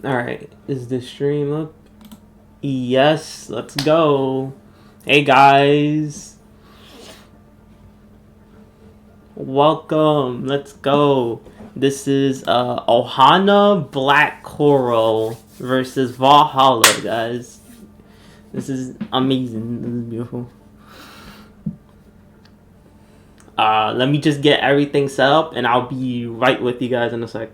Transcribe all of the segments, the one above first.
Alright, is the stream up? Yes, let's go. Hey guys, welcome. Let's go. This is Ohana Black Coral versus Valhalla, guys. This is amazing. This is beautiful. Let me just get everything set up and I'll be right with you guys in a sec.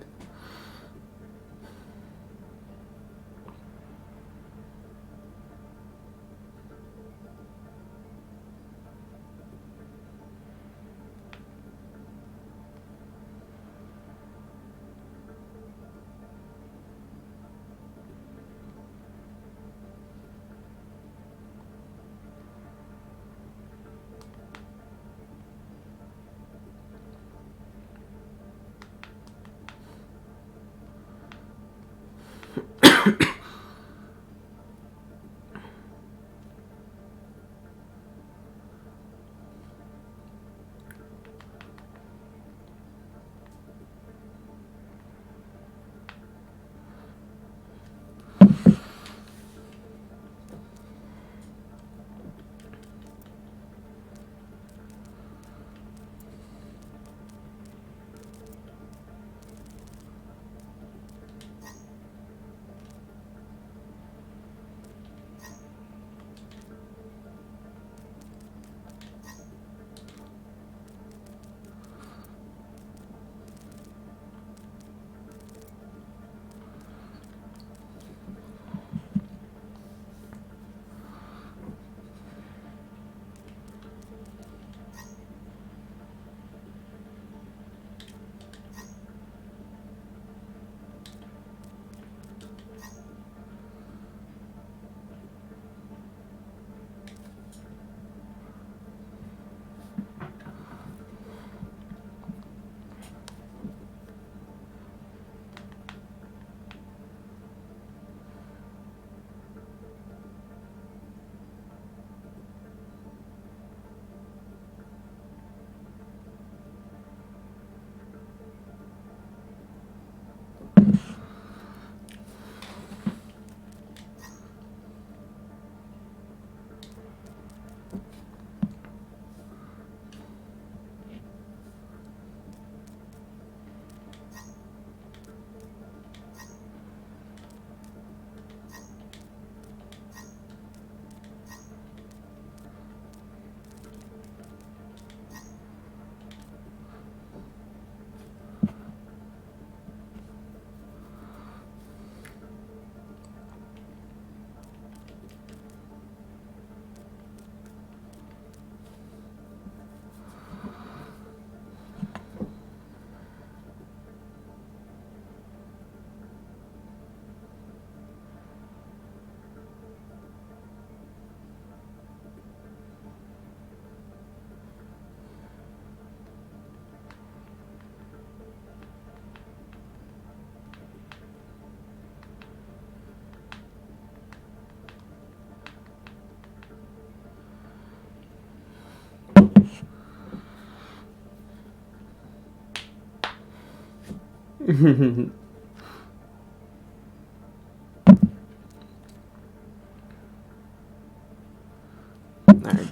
Alright,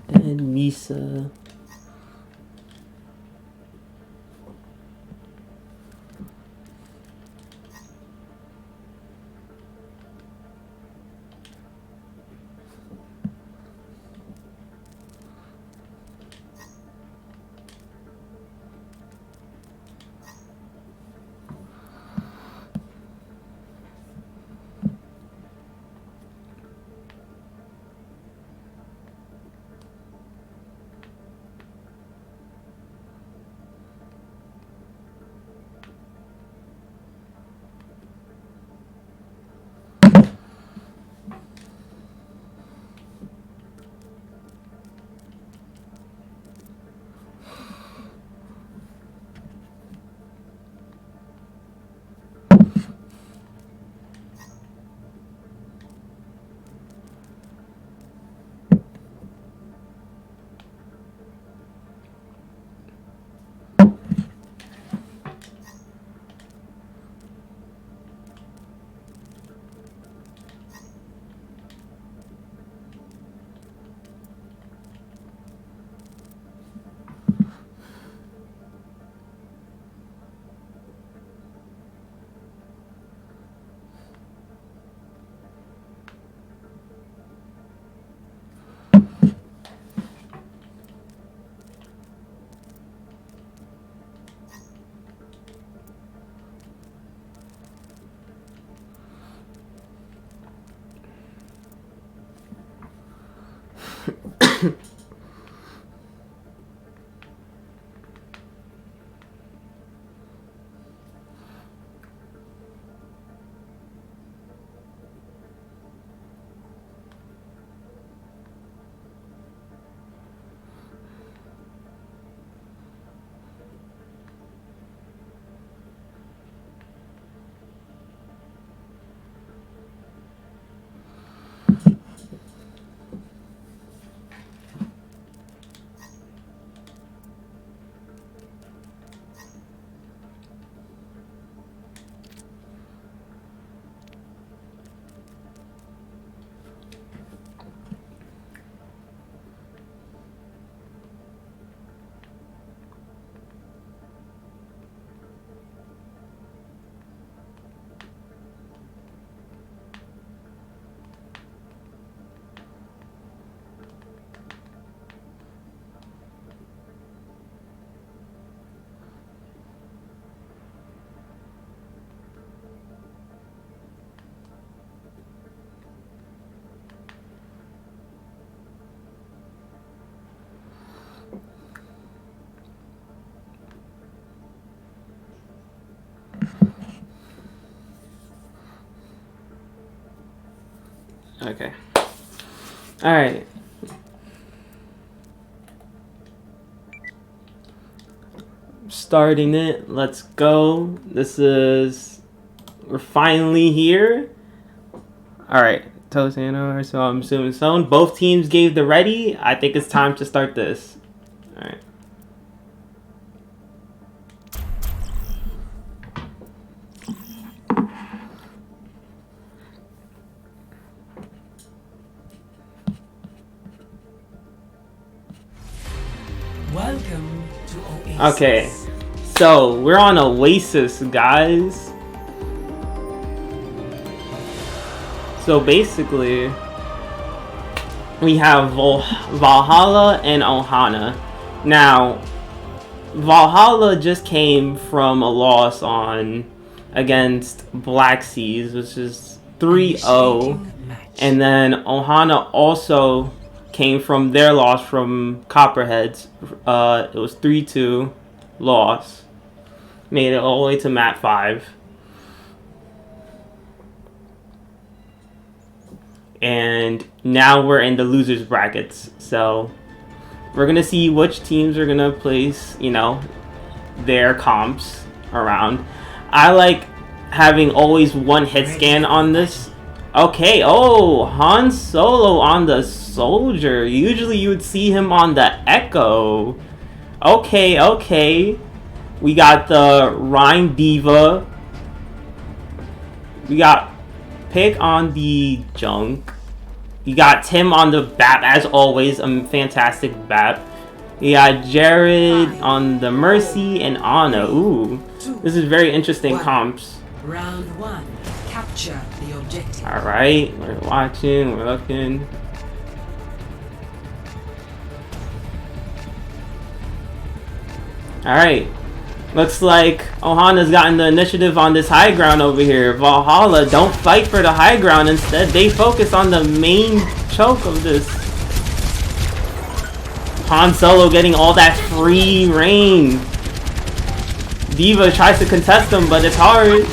then Misa. Okay. Alright. Starting it. Let's go. We're finally here. Alright. Tosano, so I'm assuming so. Both teams gave the ready. I think it's time to start this. Alright. Welcome to Oasis. Okay, so we're on Oasis, guys. So basically, we have Valhalla and Ohana. Now, Valhalla just came from a loss against Black Seas, which is 3-0. And then Ohana also came from their loss from Copperheads. It was 3-2 loss. Made it all the way to Mat 5. And now we're in the losers brackets. So we're going to see which teams are going to place, their comps around. I like having always one hit scan on this. Okay, oh, Han Solo on the Soldier. Usually you would see him on the Echo. Okay. We got the Rhyme Diva. We got Pick on the Junk. You got Tim on the BAP, as always, a fantastic BAP. You got Jared on the Mercy and Anna. Ooh, this is very interesting comps. Round 1. Capture the objective. Alright, we're watching, we're looking. Alright. Looks like Ohana's gotten the initiative on this high ground over here. Valhalla don't fight for the high ground. Instead, they focus on the main choke of this. Han Solo getting all that free reign. Diva tries to contest him, but it's hard.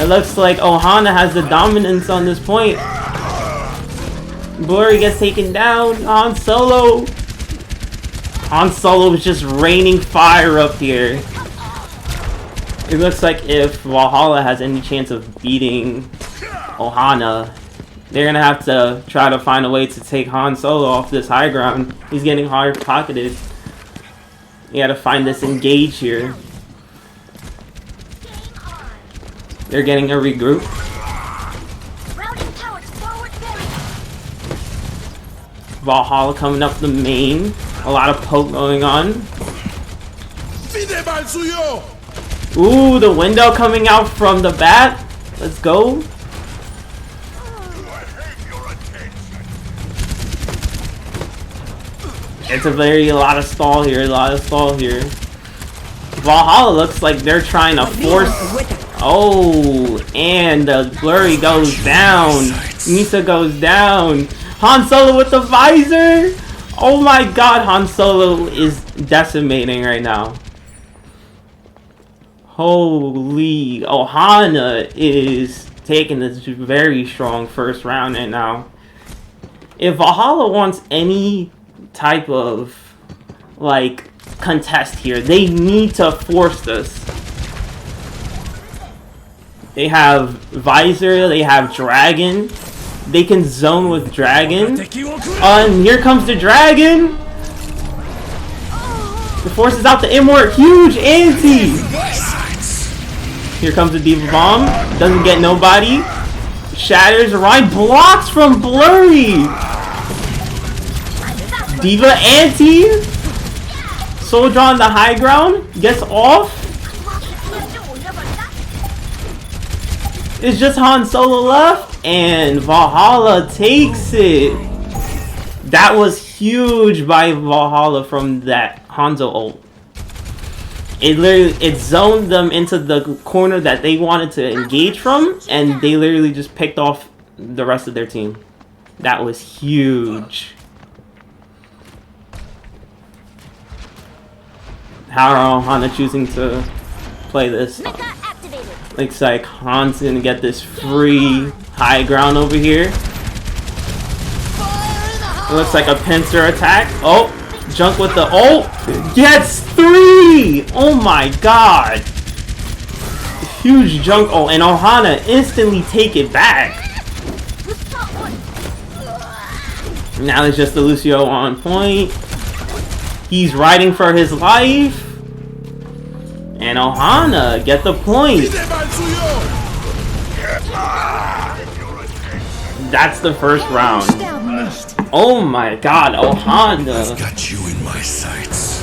It looks like Ohana has the dominance on this point. Blurry gets taken down. Han Solo is just raining fire up here. It looks like if Valhalla has any chance of beating Ohana, they're gonna have to try to find a way to take Han Solo off this high ground. He's getting hard pocketed. You gotta find this engage here. They're getting a regroup. Valhalla coming up the main. A lot of poke going on. Ooh, the window coming out from the bat. Let's go. It's a lot of stall here. Valhalla looks like they're trying to force. Oh, and the Blurry goes down. Misa goes down. Han Solo with the visor. Oh my god, Han Solo is decimating right now. Holy, Ohana is taking this very strong first round right now. If Valhalla wants any type of, contest here, they need to force this. They have Visor, they have Dragon. They can zone with Dragon. And here comes the Dragon. The forces out the Immort. Huge anti. Here comes the Diva Bomb. Doesn't get nobody. Shatters Ryan. Blocks from Blurry. Diva anti. Soldier on the high ground. Gets off. It's just Han Solo left. And Valhalla takes it. That was huge by Valhalla from that Hanzo ult. It zoned them into the corner that they wanted to engage from, and they literally just picked off the rest of their team. That was huge. How are Ohana choosing to play this? Looks like Han's gonna get this free High ground over here. It looks like a pincer attack. Oh, junk with the gets 3. Oh my god. Huge junk. Oh, and Ohana instantly take it back. Now it's just the Lucio on point. He's riding for his life. And Ohana get the point. That's the first round. Oh my god, Ohana. I've got you in my sights.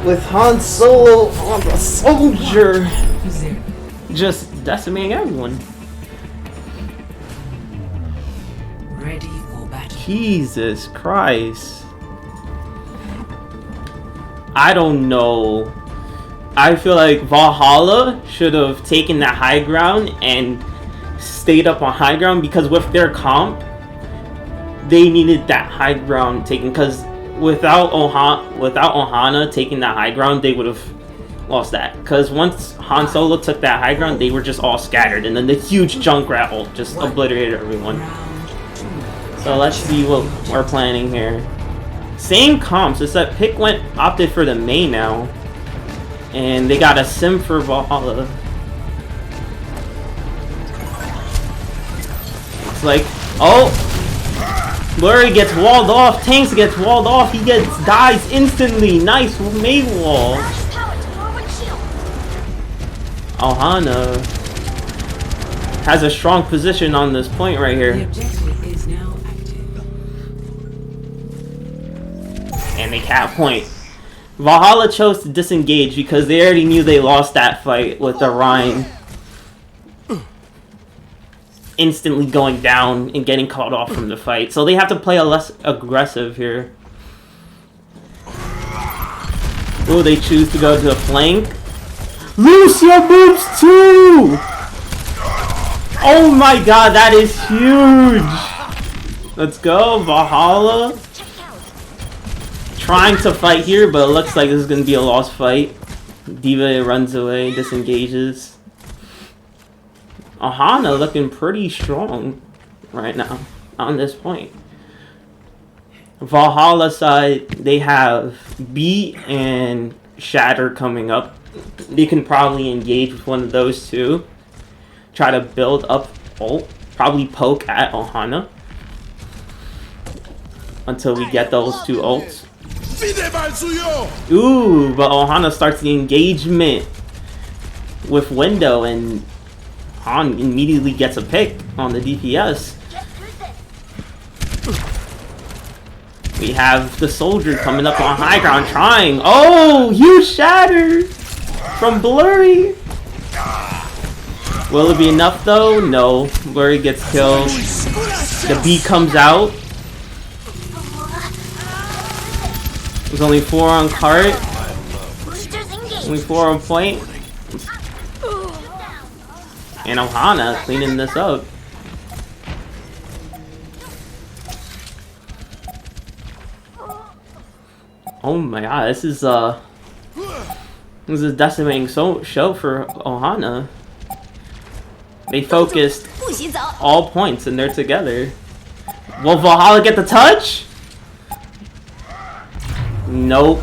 With Han Solo on the soldier. Just decimating everyone. Ready for battle. Jesus Christ. I don't know. I feel like Valhalla should have taken that high ground and stayed up on high ground, because with their comp, they needed that high ground taken, because without Ohana taking that high ground, they would have lost that. Because once Han Solo took that high ground, they were just all scattered, and then the huge junk rattle just obliterated everyone. So let's see what we're planning here. Same comps, except Pick opted for the main now, and they got a sim for Valhalla. It's like, oh, Blurry gets walled off, Tanks gets walled off, he dies instantly. Nice main wall. Ohana has a strong position on this point right here. The objective is now active. And they can't point. Valhalla chose to disengage because they already knew they lost that fight with the Rhine instantly going down and getting caught off from the fight. So they have to play a less aggressive here. Oh, they choose to go to the flank. Lucio moves too! Oh my god, that is huge! Let's go, Valhalla. Trying to fight here, but it looks like this is going to be a lost fight. Diva runs away, disengages. Ohana looking pretty strong right now on this point. Valhalla side, they have Beat and Shatter coming up. They can probably engage with one of those two. Try to build up ult. Probably poke at Ohana until we get those two ults. Ooh, but Ohana starts the engagement with Window, and Han immediately gets a pick on the DPS. We have the soldier coming up on high ground trying. Oh, huge shatter from Blurry. Will it be enough though? No. Blurry gets killed. The B comes out. There's only 4 on cart. Only 4 on point. And Ohana cleaning this up. Oh my god, this is decimating show for Ohana. They focused all points and they're together. Will Valhalla get the touch? Nope.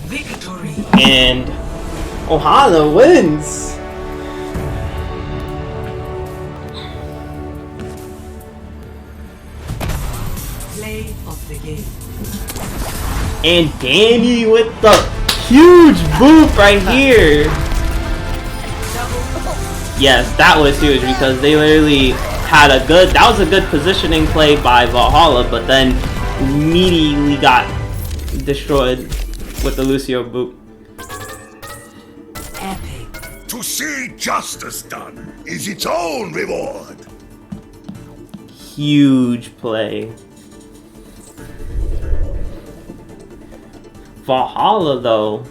Victory. And Ohana wins. Play of the game. And Danny with the huge boop right here. Yes, that was huge because they literally had that was a good positioning play by Valhalla, but then immediately got destroyed with the Lucio boop. Epic. To see justice done is its own reward. Huge play. Valhalla though,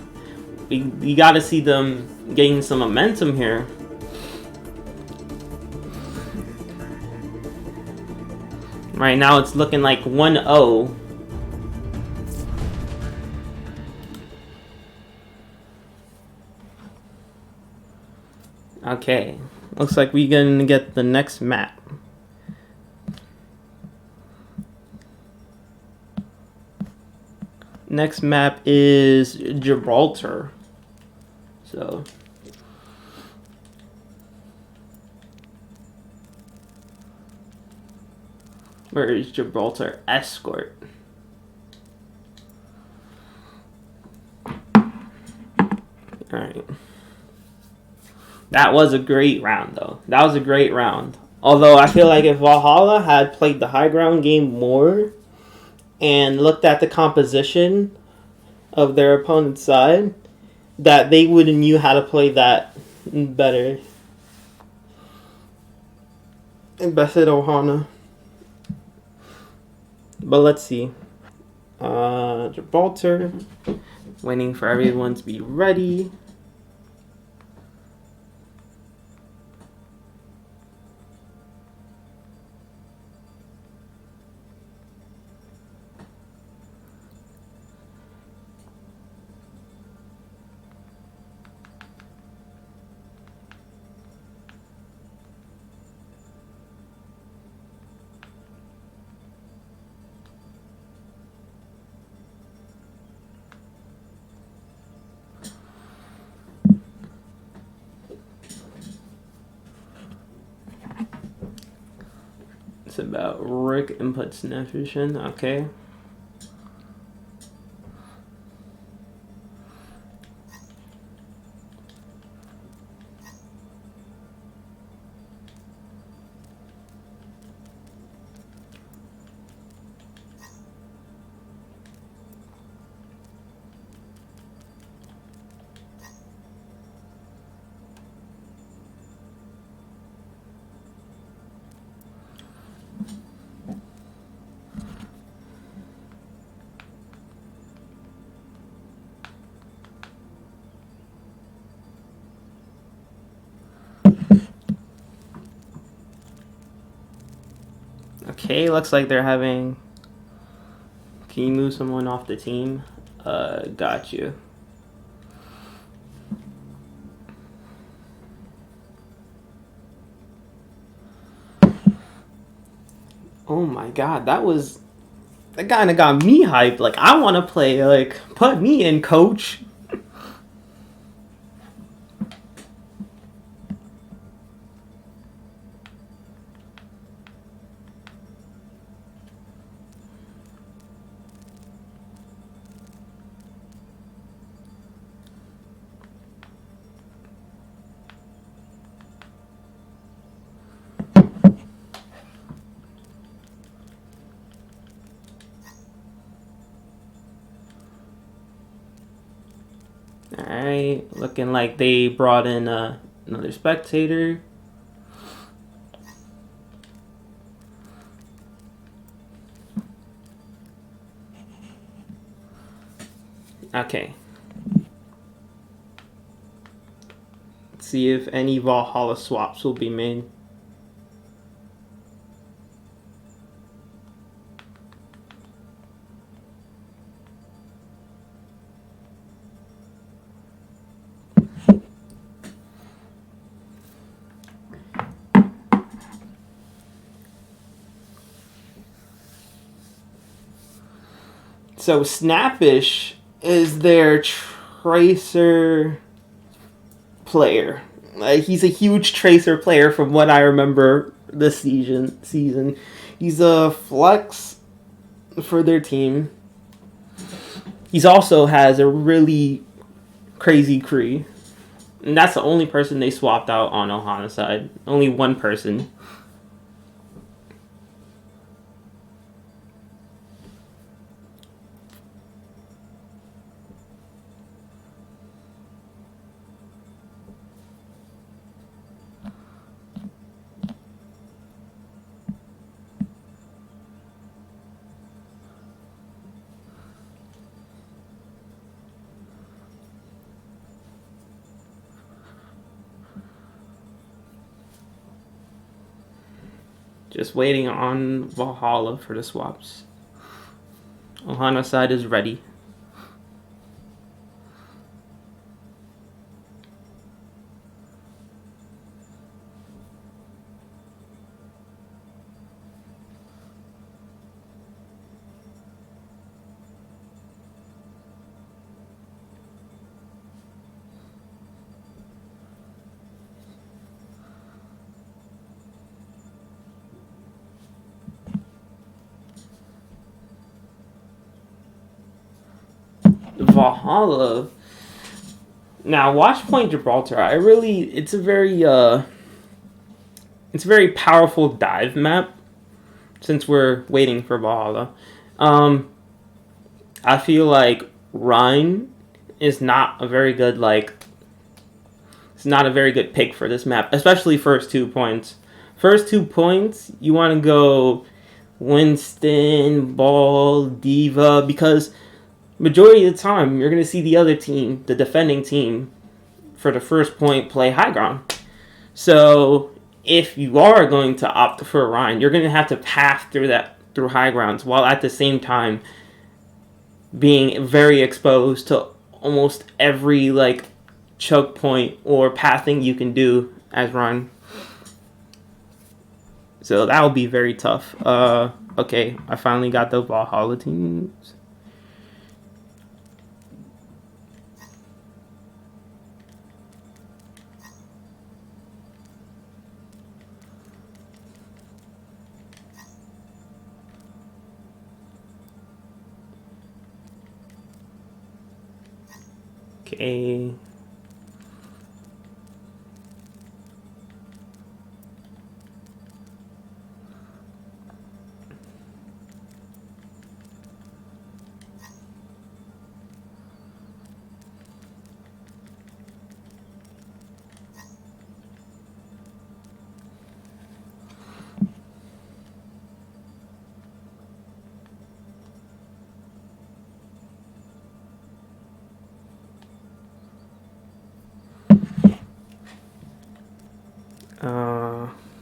we gotta see them getting some momentum here. Right now it's looking like 1-0. Okay, looks like we're gonna get the next map. Next map is Gibraltar. So where is Gibraltar Escort? Alright. That was a great round, though. That was a great round. Although I feel like if Valhalla had played the high ground game more and looked at the composition of their opponent's side, that they would have knew how to play that better. Invested Ohana. But let's see. Gibraltar. Waiting for everyone to be ready. It's about Rick inputs navigation. Okay. Okay, looks like they're having... Can you move someone off the team? Got you. Oh my god, that kind of got me hyped. Like, I want to play, like, put me in, coach. Alright, looking like they brought in another spectator. Okay. Let's see if any Valhalla swaps will be made. So Snappish is their tracer player. He's a huge tracer player from what I remember this season. He's a flex for their team. He's also has a really crazy Kree. And that's the only person they swapped out on Ohana's side. Only one person. Just waiting on Valhalla for the swaps. Ohana's side is ready. Valhalla. Now, Watchpoint Gibraltar. It's a very powerful dive map. Since we're waiting for Valhalla, I feel like Rhine is not a very good It's not a very good pick for this map, especially first 2 points. First 2 points, you want to go Winston, Ball, Diva, because majority of the time you're gonna see the other team, the defending team, for the first point play high ground. So if you are going to opt for a Rhine, you're going to have to path through high grounds while at the same time being very exposed to almost every choke point or pathing you can do as Rhine. So that will be very tough. Okay, I finally got the Valhalla teams. Okay.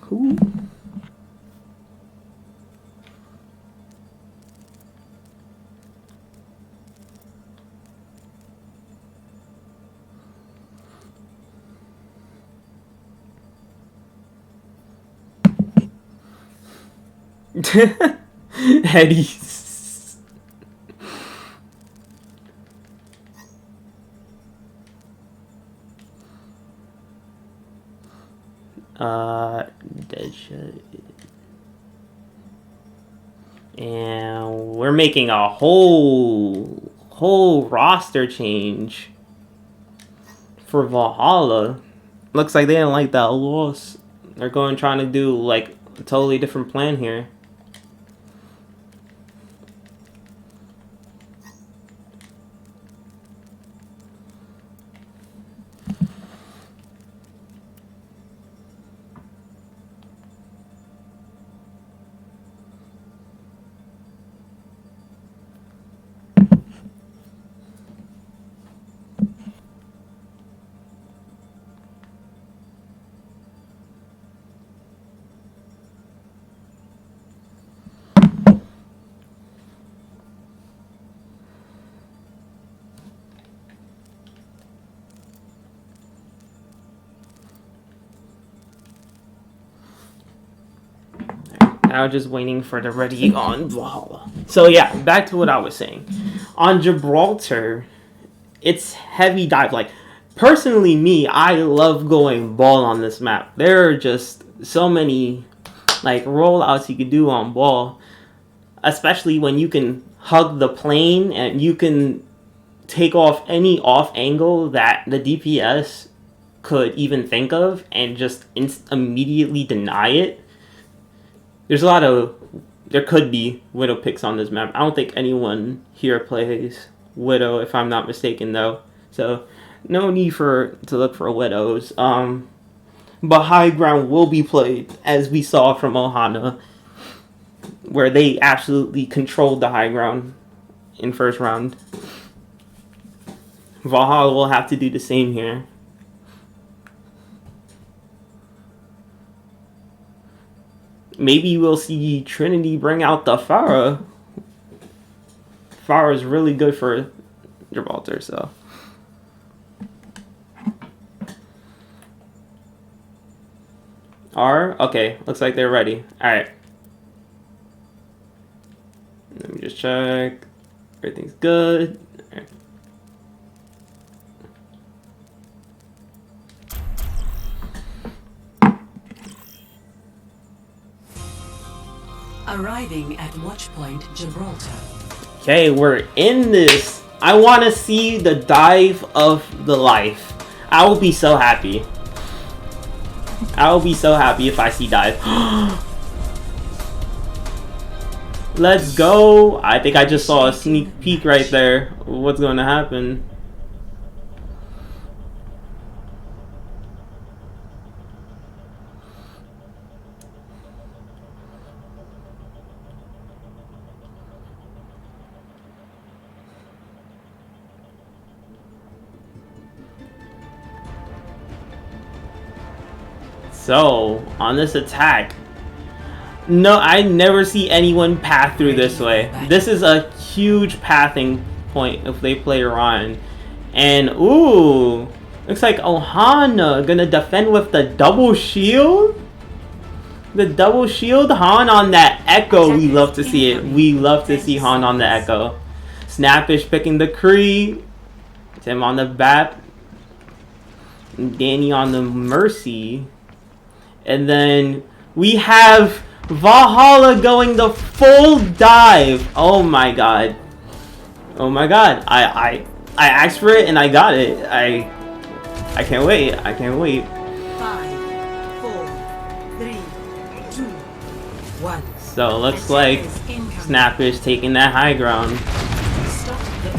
Who? Eddie's. Deadshot. And we're making a whole roster change for Valhalla. Looks like they didn't like that loss. They're trying to do a totally different plan here. Now just waiting for the ready on Valhalla. So yeah, back to what I was saying. On Gibraltar, it's heavy dive. Personally, I love going ball on this map. There are just so many rollouts you can do on ball, especially when you can hug the plane and you can take off any off angle that the DPS could even think of and just immediately deny it. There could be Widow picks on this map. I don't think anyone here plays Widow, if I'm not mistaken, though. So, no need to look for Widows. But high ground will be played, as we saw from Ohana, where they absolutely controlled the high ground in first round. Valhalla will have to do the same here. Maybe we'll see Trinity bring out the Farah. Farah is really good for Gibraltar, so. Okay, looks like they're ready. Alright. Let me just check. Everything's good. Alright. Arriving at Watchpoint Gibraltar. Okay, we're in this I want to see the dive of the life. I will be so happy. I will be so happy if I see dive. Let's go. I think I just saw a sneak peek right there. What's going to happen? So, on this attack, no, I never see anyone path through this way. This is a huge pathing point if they play Ryan. And, ooh, looks like Ohana gonna defend with the double shield? The double shield? Han on that Echo, we love to see it. We love to see Han on the Echo. Snappish picking the Kree. Tim on the Bat. Danny on the Mercy. And then we have Valhalla going the full dive. Oh my god. Oh my god. I asked for it and I got it. I can't wait. I can't wait. 5, 4, 3, 2, 1. So looks like Snappish taking that high ground. Stop the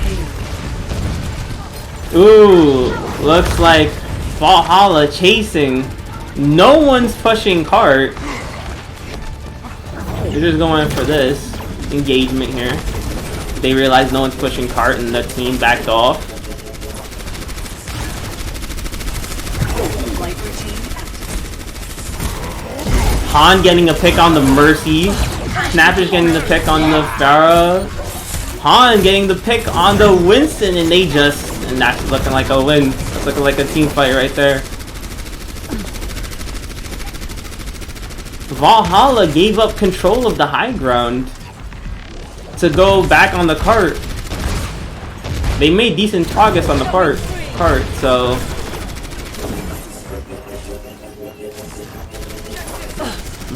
payload. Ooh, looks like Valhalla chasing. No one's pushing cart. They're just going for this engagement here. They realize no one's pushing cart and the team backed off. Han getting a pick on the Mercy. Snappish getting the pick on the Pharah. Han getting the pick on the Winston, and they just, and that's looking like a win. That's looking like a team fight right there. Valhalla gave up control of the high ground to go back on the cart. They made decent progress on the cart, so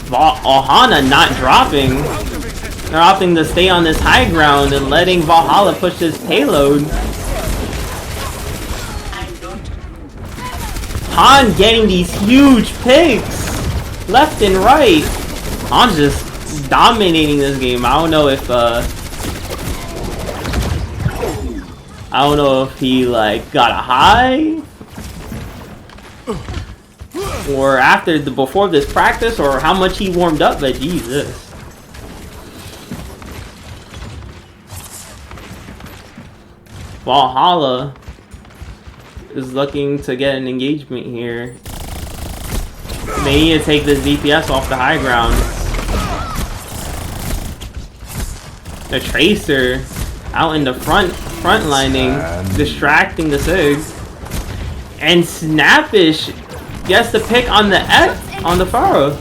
Ohana not dropping. They're opting to stay on this high ground and letting Valhalla push his payload. Han getting these huge picks left and right. Han's just dominating this game. I don't know if he like got a high or before this practice, or how much he warmed up, but Jesus. Valhalla is looking to get an engagement here. They need to take this DPS off the high ground. The Tracer out in the front lining, distracting the Sigs. And Snappish gets the pick on the F on the Pharah.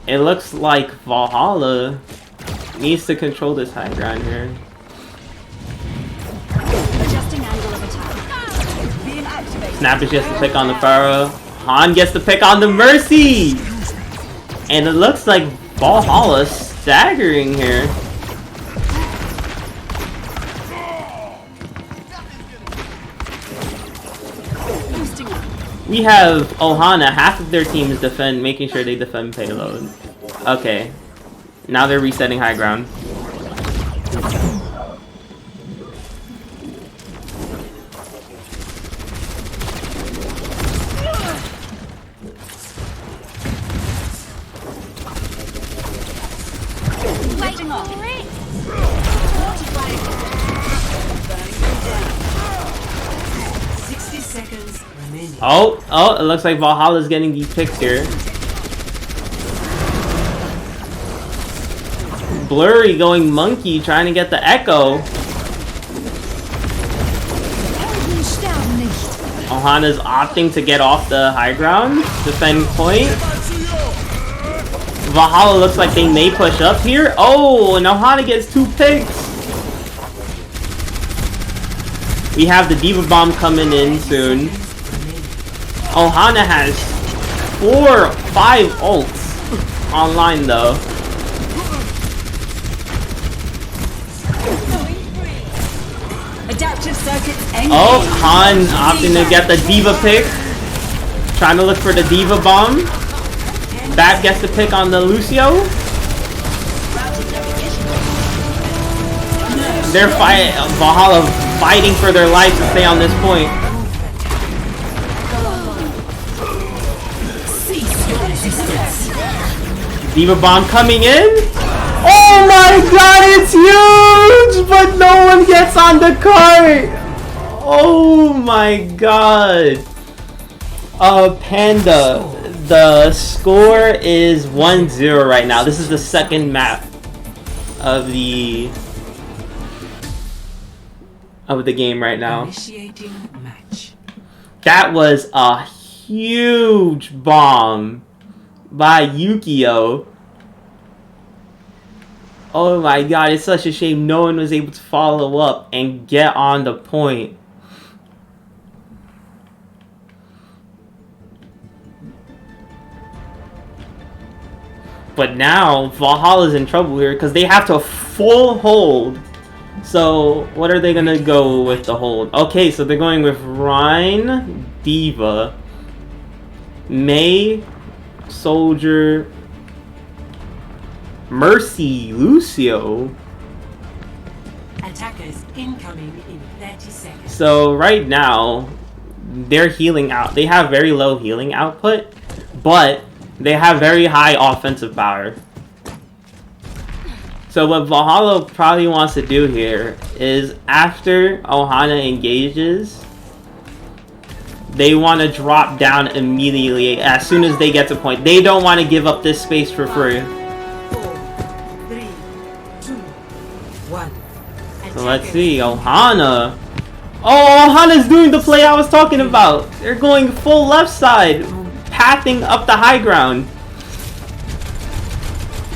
It looks like Valhalla needs to control this high ground here. Snappish gets the pick on the Pharah. Han gets the pick on the Mercy! And it looks like Valhalla's staggering here. We have Ohana, half of their team is making sure they defend payload. Okay. Now they're resetting high ground. Oh, it looks like Valhalla's getting these picks here. Blurry going monkey, trying to get the Echo. Ohana's opting to get off the high ground, defend point. Valhalla looks like they may push up here. Oh, and Ohana gets 2 picks. We have the Diva Bomb coming in soon. Ohana has 5 ults online though. Adaptive circuits engaged. Oh, Han opting to get the Diva pick. Trying to look for the Diva bomb. Bat gets the pick on the Lucio. They're Valhalla fighting for their lives to stay on this point. Diva bomb coming in. Oh my god, it's huge! But no one gets on the cart! Oh my god. Panda. The score is 1-0 right now. This is the second map of the game right now. Initiating match. That was a huge bomb by Yukio. Oh my god, it's such a shame no one was able to follow up and get on the point. But now Valhalla's in trouble here because they have to full hold. So what are they gonna go with the hold? Okay, so they're going with Rhine, Diva, May, Soldier, Mercy, Lucio. Attackers incoming in 30 seconds. So right now, they're healing out. They have very low healing output, but they have very high offensive power. So what Valhalla probably wants to do here is after Ohana engages, they want to drop down immediately as soon as they get to point. They don't want to give up this space for free. 4, 3, 2, 1. So let's see, Ohana. Oh, Ohana's doing the play I was talking about. They're going full left side, pathing up the high ground.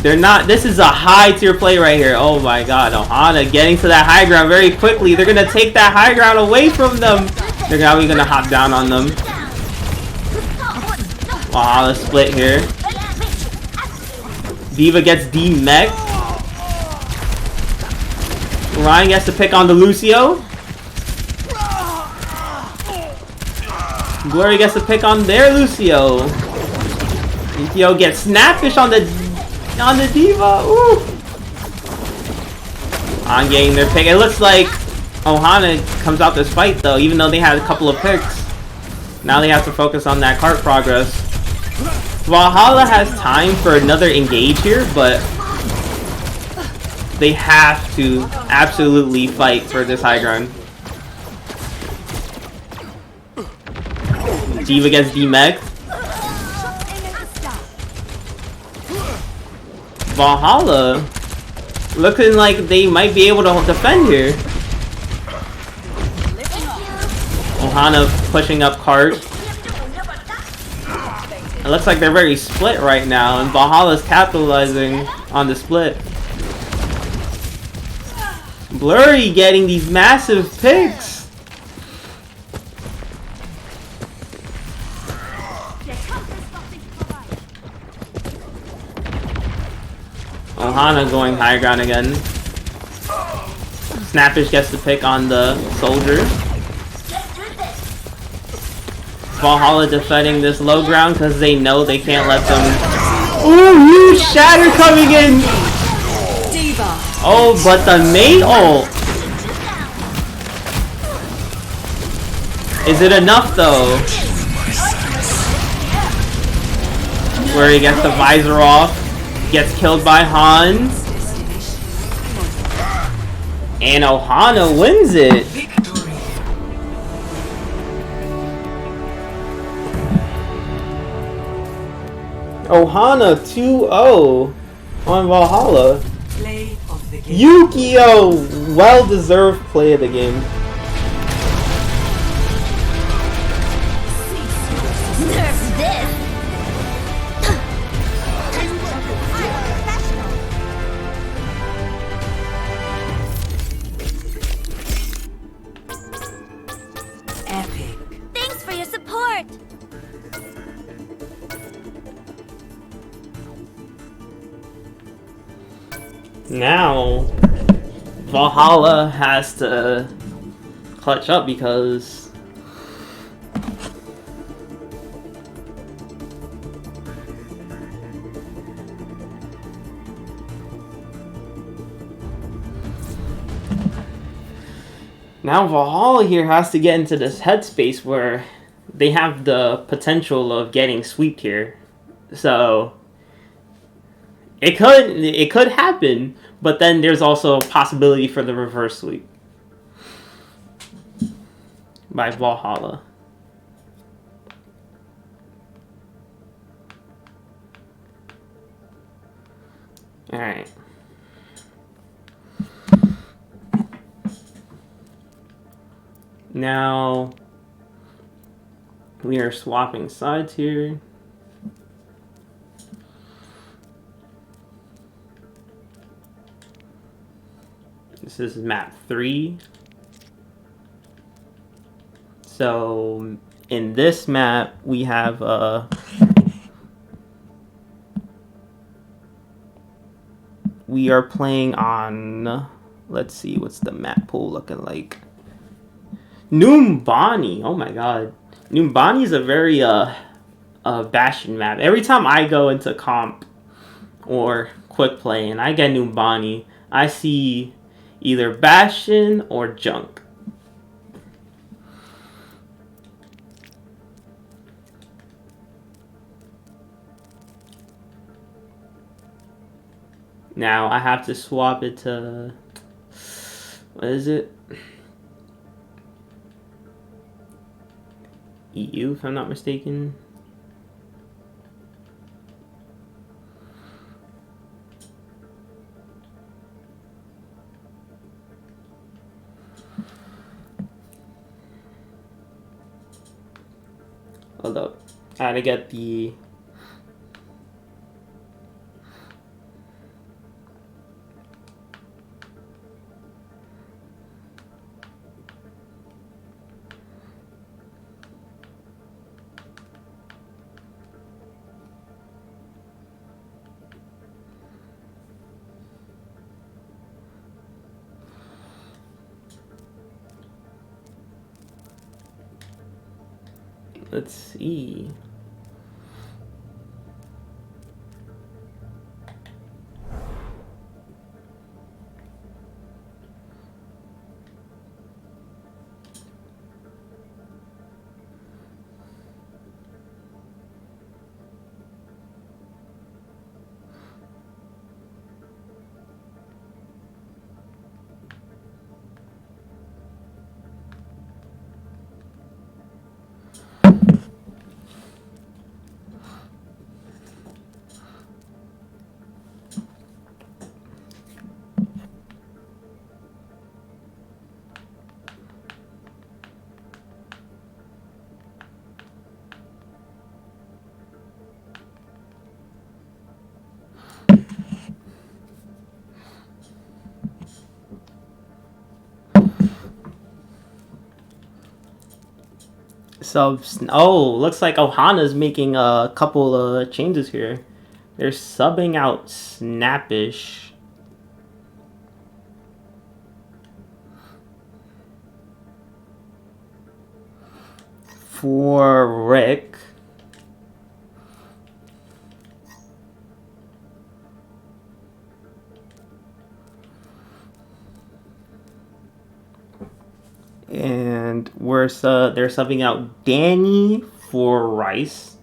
They're not. This is a high tier play right here. Oh my god, Ohana getting to that high ground very quickly. They're gonna take that high ground away from them. They're probably gonna hop down on them. Valhalla split here. Diva gets D-mech. Ryan gets to pick on the Lucio. Glory gets to pick on their Lucio. Lucio gets snapfish on the Diva. Ooh. On getting their pick. It looks like Ohana comes out this fight though, even though they had a couple of picks. Now they have to focus on that cart progress. Valhalla has time for another engage here, but they have to absolutely fight for this high ground. Diva gets D-mech. Valhalla looking like they might be able to defend here. Ohana pushing up cart. It looks like they're very split right now, and Valhalla's capitalizing on the split. Blurry getting these massive picks. Ohana going high ground again. Snapfish gets the pick on the soldier. Valhalla defending this low ground because they know they can't let them. Ooh, huge shatter coming in! Oh, but the mate ult! Is it enough though? Where he gets the visor off. Gets killed by Han. And Ohana wins it. Ohana 2-0 on Valhalla. Play of the game. Yukio, well-deserved play of the game. Nerf this! Epic. Thanks for your support! Now, Valhalla has to clutch up because now Valhalla here has to get into this headspace where they have the potential of getting swept here. So it could happen, but then there's also a possibility for the reverse sweep by Valhalla. All right. Now we are swapping sides here. This is map 3. So in this map we have we are playing on, let's see, what's the map pool looking like? Numbani. Oh my god. Numbani is a very Bastion map. Every time I go into comp or quick play and I get Numbani, I see either Bastion or junk. Now I have to swap it to, what is it? EU, if I'm not mistaken. Hold up. I had to get the... Let's see. So, oh, looks like Ohana's making a couple of changes here. They're subbing out Snappish. For Rick. And they're subbing out Danny for Rice.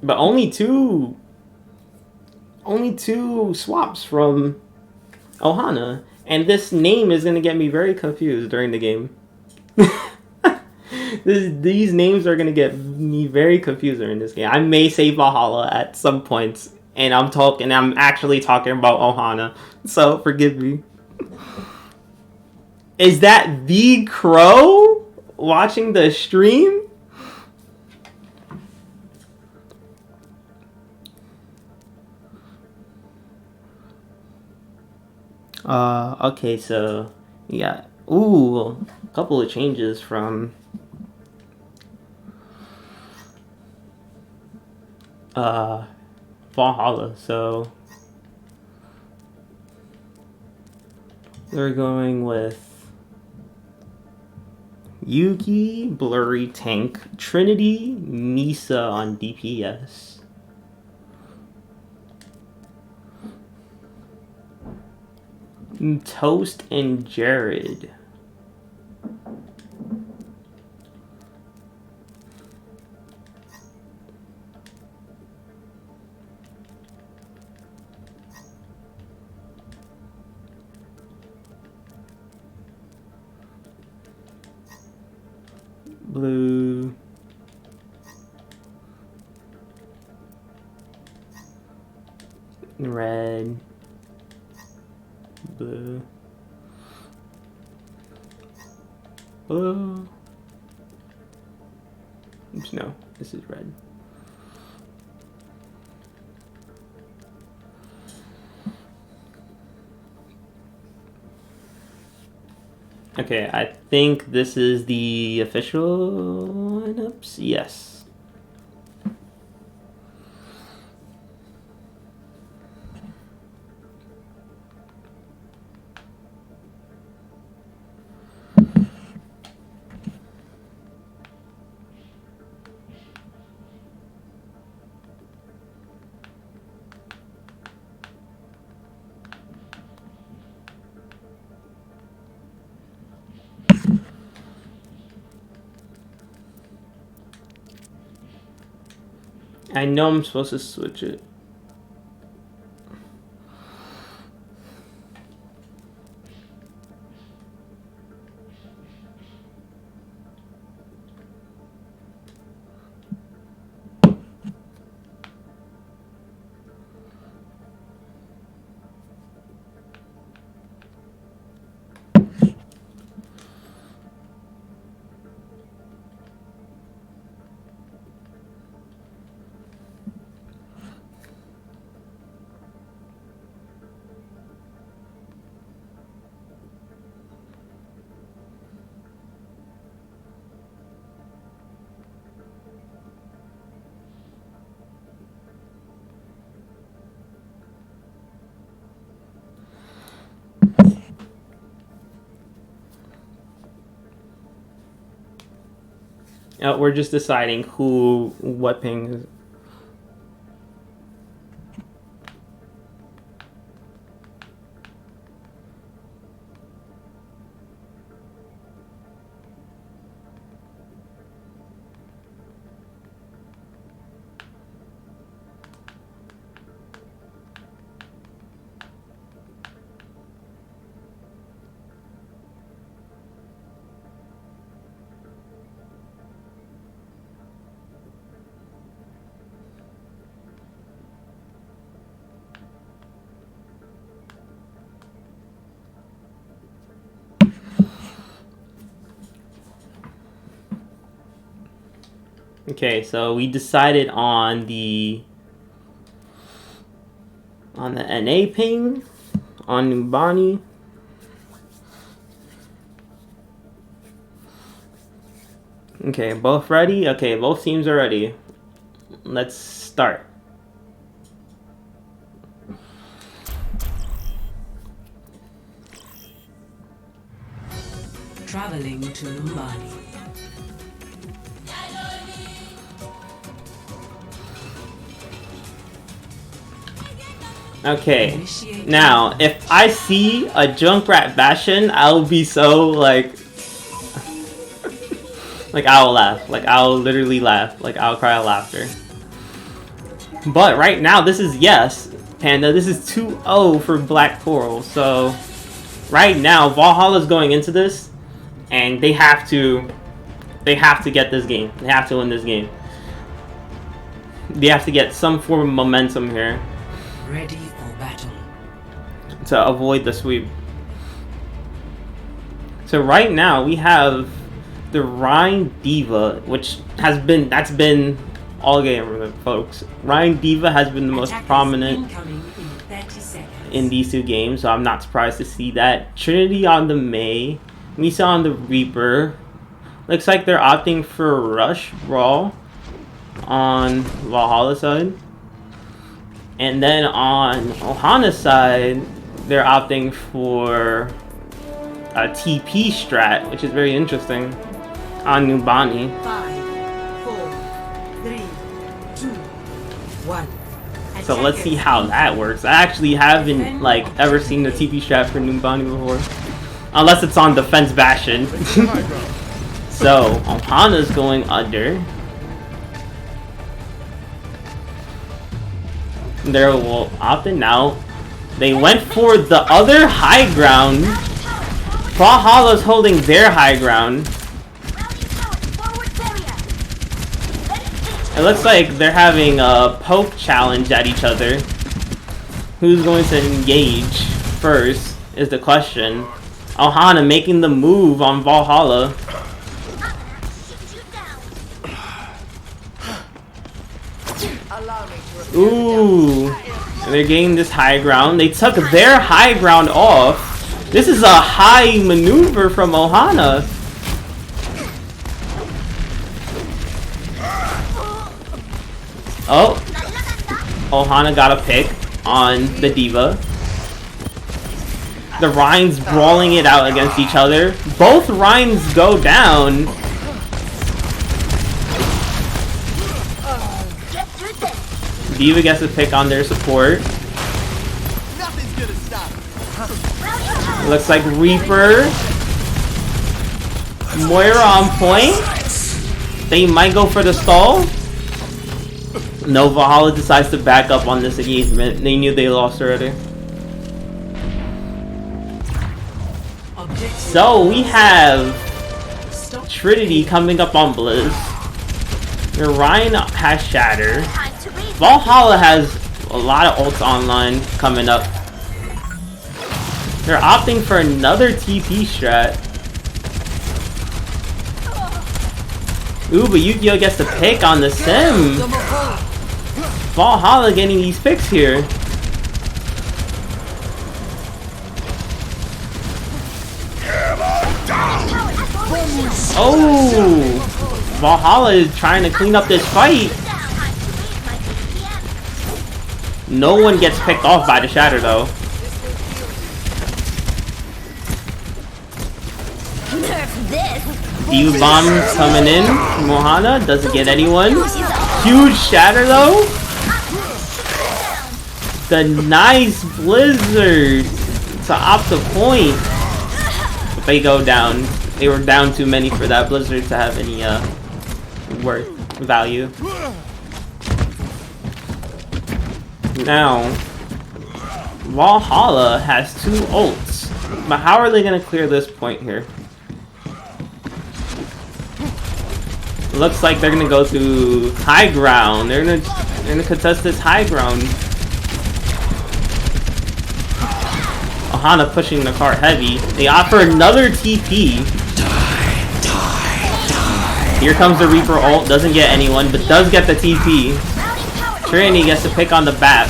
But only two swaps from Ohana. And this name is going to get me very confused during the game. These names are going to get me very confused during this game. I may say Valhalla at some points. And I'm actually talking about Ohana. So forgive me. Is that the Crow watching the stream? Okay, so yeah, Ooh, a couple of changes from Valhalla. So they're going with Yuki, Blurry Tank, Trinity, Misa on DPS. Toast and Jared. Blue. Red. Blue. Blue. Oops, no, this is red. Okay, I think this is the official lineups. Yes. I know I'm supposed to switch it. We're just deciding what ping. Okay, so we decided on the NA ping on Nubani. Okay, both ready? Okay, both teams are ready. Let's start. Traveling to Numbani. Okay, now if I see a Junkrat Bastion, I'll be so like I'll laugh, I'll literally laugh, I'll cry out laughter. But right now, this is yes, Panda. This is 2-0 for Black Coral. So right now, Valhalla's going into this, and they have to get this game. They have to win this game. They have to get some form of momentum here. Ready for battle. To avoid the sweep. So right now we have the Rhine Diva, which that's been all game, folks. Rhine Diva has been the most prominent in these two games, so I'm not surprised to see that. Trinity on the May, We saw on the Reaper. Looks like they're opting for Rush Brawl on Valhalla side. And then on Ohana's side, they're opting for a TP strat, which is very interesting on Numbani. 5, 4, 3, 2, 1. So let's see how that works. I actually haven't like ever seen the TP strat for Numbani before. Unless it's on Defense Bastion. So, Ohana's going under. They're opting out. They went for the other high ground. Valhalla's holding their high ground. It looks like they're having a poke challenge at each other. Who's going to engage first is the question. Ohana making the move on Valhalla. Ooh, they're getting this high ground. They took their high ground off. This is a high maneuver from Ohana. Oh, Ohana got a pick on the Diva. The Rhines brawling it out against each other. Both Rhines go down. Diva gets a pick on their support. Looks like Reaper. Moira on point. They might go for the stall. No, Valhalla decides to back up on this engagement. They knew they lost already. So we have Trinity coming up on Blizz. Ryan has Shatter. Valhalla has a lot of ults online coming up. They're opting for another TP strat. Ooh, but Yu-Gi-Oh gets the pick on the sim. Valhalla getting these picks here. Oh! Valhalla is trying to clean up this fight. No one gets picked off by the Shatter though. Diva Bomb coming in from Ohana. Doesn't get anyone. Huge Shatter though. The nice Blizzard to opt the point. But they go down. They were down too many for that Blizzard to have any worth value. Now, Valhalla has 2 ults, but how are they going to clear this point here? Looks like they're going to go to high ground. They're going to contest this high ground. Ohana pushing the cart heavy. They offer another TP. Here comes the Reaper ult. Doesn't get anyone, but does get the TP. Trinity gets to pick on the Bat.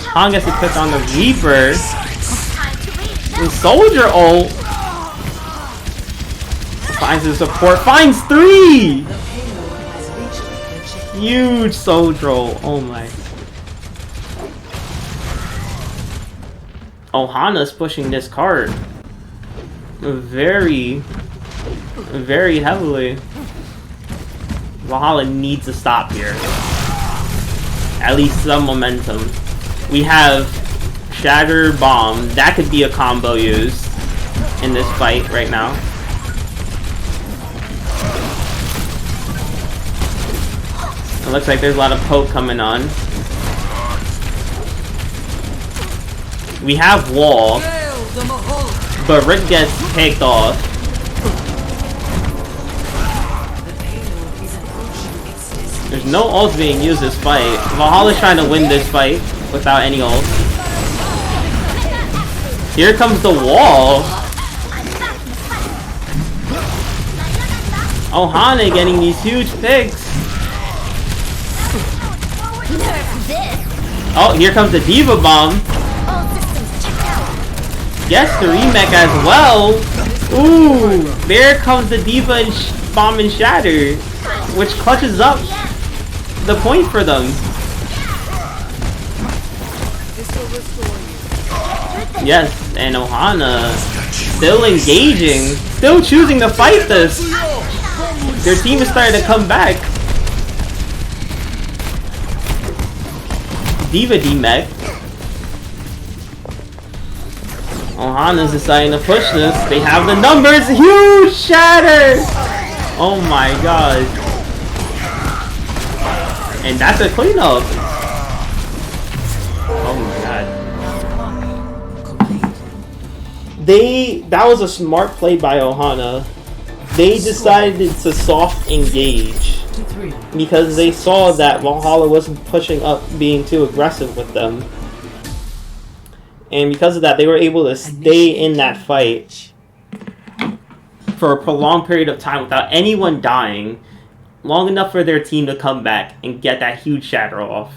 Han gets to pick on the Reaper. The Soldier ult. Finds the support. Finds 3! Huge Soldier ult. Oh my. Ohana's pushing this card very heavily. Valhalla needs to stop here. At least some momentum. We have Shatter Bomb. That could be a combo used in this fight right now. It looks like there's a lot of poke coming on. We have wall, but Rick gets picked off. There's no ults being used this fight. Valhalla's trying to win this fight without any ults. Here comes the wall. Ohana getting these huge picks. Oh, here comes the Diva Bomb. Gets the remake as well. Ooh, there comes the Diva and Bomb and Shatter, which clutches up the point for them. Yes, and Ohana still engaging, still choosing to fight this. Their team is starting to come back. Diva D-Mech. Ohana's deciding to push this. They have the numbers. Huge shatter! Oh my god. And that's a cleanup. Oh my god. That was a smart play by Ohana. They decided to soft engage because they saw that Valhalla wasn't pushing up, being too aggressive with them. And because of that, they were able to stay in that fight for a prolonged period of time without anyone dying, long enough for their team to come back and get that huge shatter off.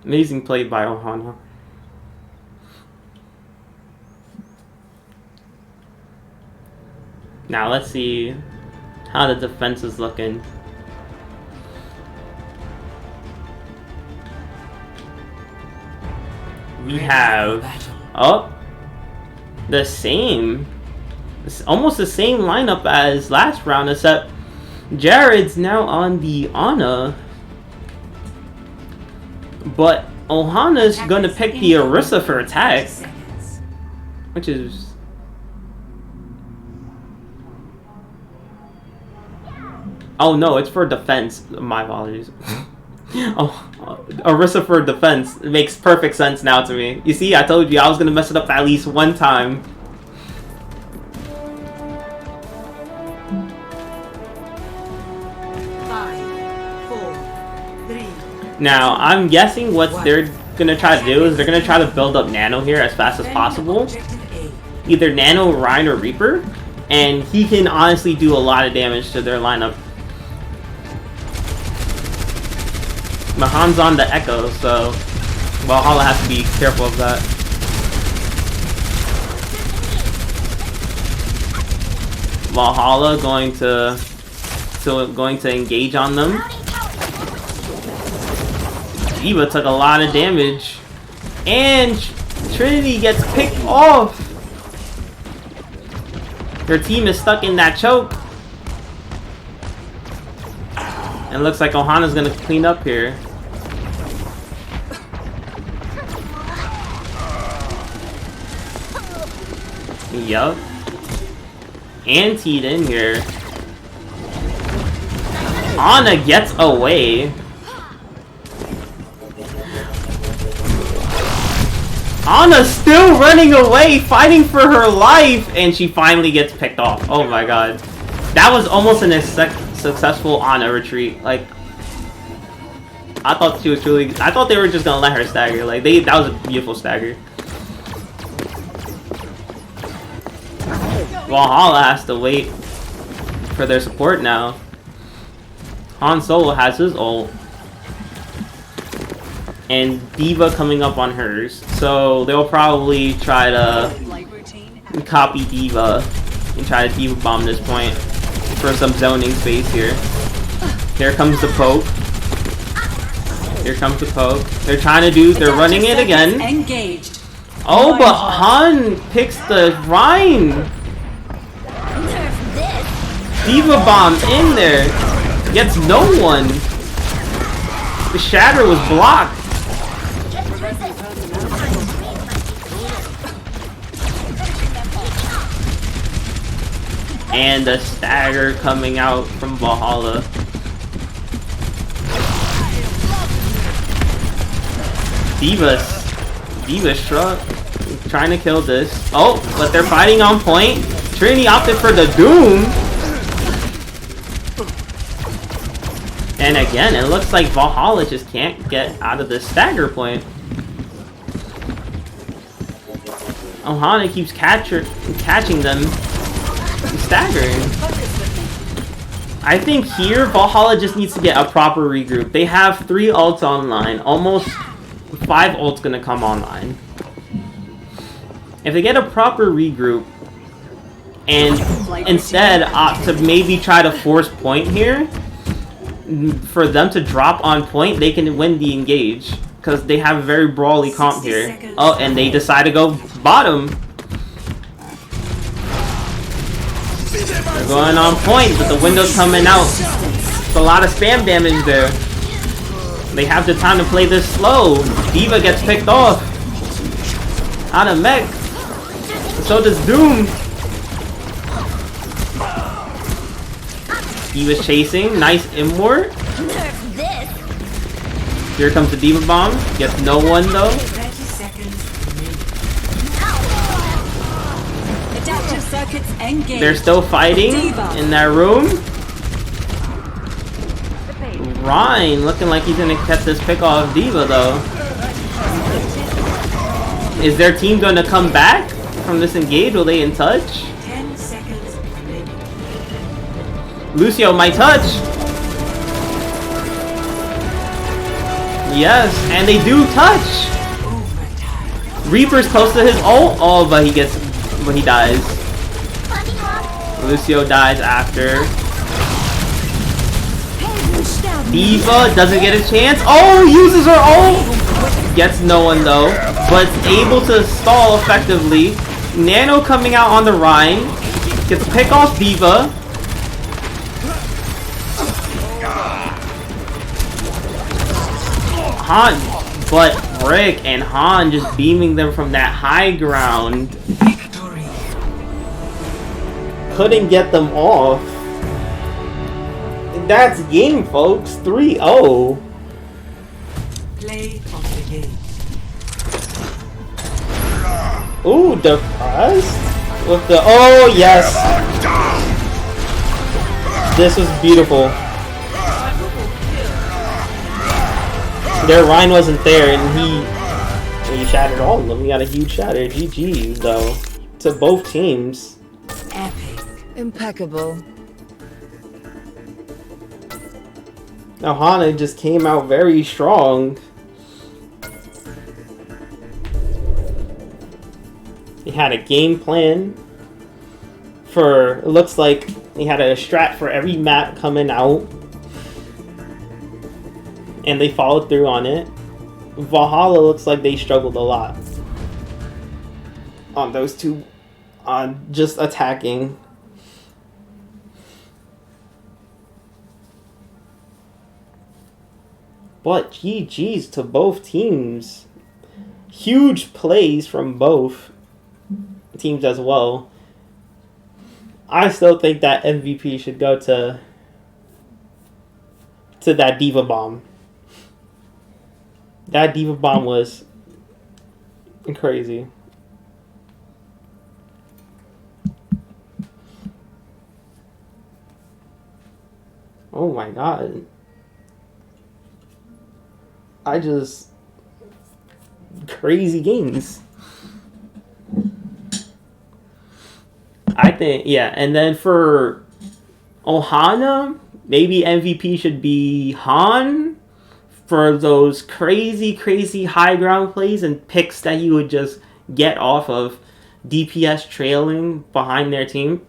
Amazing play by Ohana. Now let's see how the defense is looking. We have the same, almost the same lineup as last round, except Jared's now on the Ana, but Ohana's gonna pick the Orisa for attack, which is oh no, it's for defense. My apologies. Oh, Orisa for defense. It makes perfect sense now to me. You see, I told you I was gonna mess it up at least one time. Now, I'm guessing what they're gonna try to do is they're gonna try to build up Nano here as fast as possible. Either Nano, Rhine, or Reaper. And he can honestly do a lot of damage to their lineup. Mahan's on the Echo, so Valhalla has to be careful of that. Valhalla going to engage on them. Eva took a lot of damage, and Trinity gets picked off. Their team is stuck in that choke. And it looks like Ohana's gonna clean up here. Yup. Anteed in here. Ana gets away. Ana's still running away, fighting for her life, and she finally gets picked off. Oh my god. That was almost an successful Ana retreat. Like, I thought she was truly... I thought they were just gonna let her stagger. Like, that was a beautiful stagger. Valhalla has to wait for their support now. Han Solo has his ult. And Diva coming up on hers. So they'll probably try to copy Diva and try to Diva bomb this point for some zoning space here. Here comes the poke. Here comes the poke. They're trying to do, they're running it again. Engaged. Oh, but Han picks the Rhine. Diva bomb in there. Gets no one. The shatter was blocked. And a stagger coming out from Valhalla. Diva's struck. Trying to kill this. Oh, but they're fighting on point. Trinity opted for the Doom. And again, it looks like Valhalla just can't get out of this stagger point. Ohana keeps catching them. Staggering. I think here Valhalla just needs to get a proper regroup. They have 3 ults online. Almost 5 ults gonna come online. If they get a proper regroup and instead opt to maybe try to force point here, for them to drop on point, they can win the engage. Because they have a very brawly comp here. Oh, and they decide to go bottom. They're going on point, but the window's coming out. It's a lot of spam damage there. They have the time to play this slow. D.Va gets picked off. Out of mech. So does Doom. D.Va's chasing. Nice immort. Here comes the D.Va bomb. Gets no one though. 30 seconds remaining. Adaptive circuits engaged. They're still fighting in that room. Ryan looking like he's gonna catch this pick off D.Va though. Is their team gonna come back from this engage? Will they in touch? 10 seconds remaining. Lucio might touch. Yes, and they do touch. Reaper's close to his ult. Oh, but he dies. Lucio dies after. D.Va doesn't get a chance. Oh, uses her ult. Gets no one though, but able to stall effectively. Nano coming out on the Rhine. Gets a pick off D.Va. Han, but Brick and Han just beaming them from that high ground. Victory. Couldn't get them off. That's game, folks. 3-0. Play of the game. Ooh, depressed? With the... Oh, yes. This was beautiful. Their Rhine wasn't there, and he shattered all of them. He got a huge shatter. GG's, though. To both teams. Epic. Impeccable. Now, Ohana just came out very strong. He had a game plan for... It looks like he had a strat for every map coming out. And they followed through on it. Valhalla looks like they struggled a lot on those two, on just attacking. But GG's to both teams. Huge plays from both teams as well. I still think that MVP should go to that D.Va bomb. That D.Va bomb was crazy. Oh my god. Crazy games. I think, yeah. And then for Ohana, maybe MVP should be Han for those crazy high ground plays and picks that he would just get off of DPS trailing behind their team.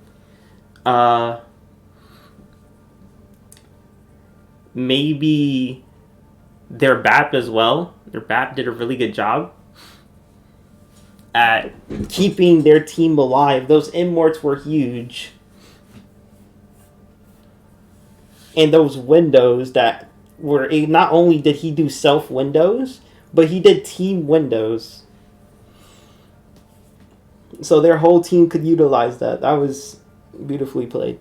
Maybe their BAP as well. Their BAP did a really good job at keeping their team alive. Those immorts were huge. And those windows that were... Not only did he do self windows, but he did team windows. So their whole team could utilize that. That was beautifully played.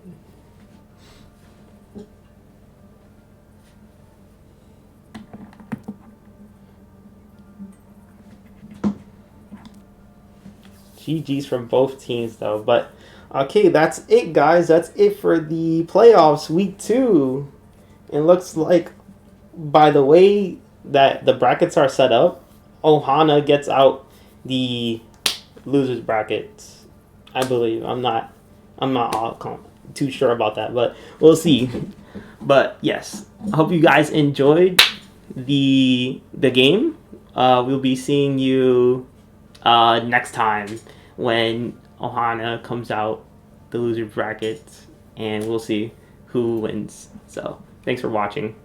GG's from both teams, though. But, okay, that's it, guys. That's it for the playoffs, week 2. It looks like, by the way that the brackets are set up, Ohana gets out the losers brackets, I believe. I'm not too sure about that, but we'll see. But, yes. I hope you guys enjoyed the game. We'll be seeing you next time. when Ohana comes out, the loser brackets, and we'll see who wins. So, thanks for watching.